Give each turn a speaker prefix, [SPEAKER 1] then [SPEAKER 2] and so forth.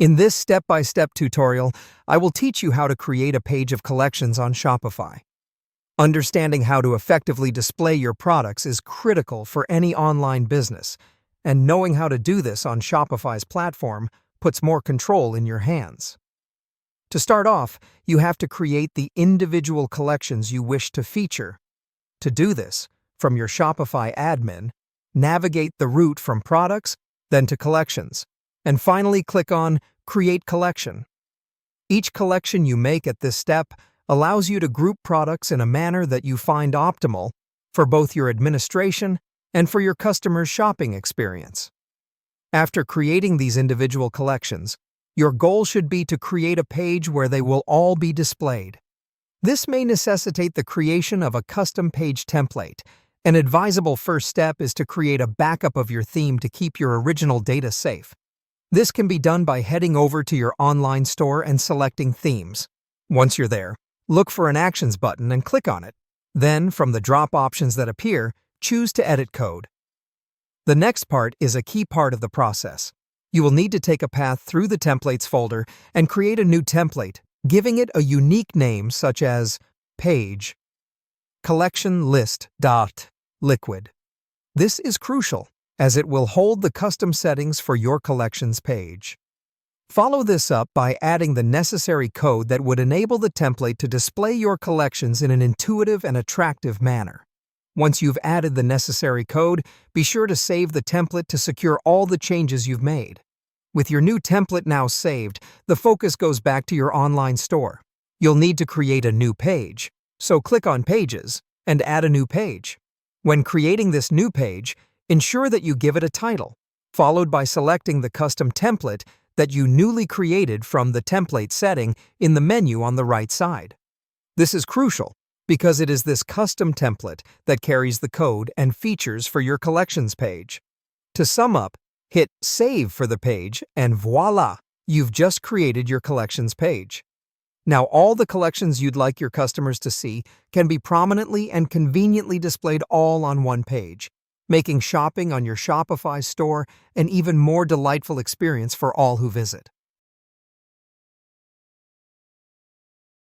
[SPEAKER 1] In this step-by-step tutorial, I will teach you how to create a page of collections on Shopify. Understanding how to effectively display your products is critical for any online business, and knowing how to do this on Shopify's platform puts more control in your hands. To start off, you have to create the individual collections you wish to feature. To do this, from your Shopify admin, navigate the route from Products, then to Collections, and finally click on Create Collection. Each collection you make at this step allows you to group products in a manner that you find optimal for both your administration and for your customers' shopping experience. After creating these individual collections, your goal should be to create a page where they will all be displayed. This may necessitate the creation of a custom page template. An advisable first step is to create a backup of your theme to keep your original data safe. This can be done by heading over to your online store and selecting Themes. Once you're there, look for an Actions button and click on it. Then, from the drop options that appear, choose to edit code. The next part is a key part of the process. You will need to take a path through the Templates folder and create a new template, giving it a unique name such as Page Collection List.Liquid. This is crucial, as it will hold the custom settings for your collections page. Follow this up by adding the necessary code that would enable the template to display your collections in an intuitive and attractive manner. Once you've added the necessary code, be sure to save the template to secure all the changes you've made. With your new template now saved, the focus goes back to your online store. You'll need to create a new page, so click on Pages and add a new page. When creating this new page, ensure that you give it a title, followed by selecting the custom template that you newly created from the template setting in the menu on the right side. This is crucial because it is this custom template that carries the code and features for your collections page. To sum up, hit Save for the page and voila, you've just created your collections page. Now all the collections you'd like your customers to see can be prominently and conveniently displayed all on one page, making shopping on your Shopify store an even more delightful experience for all who visit.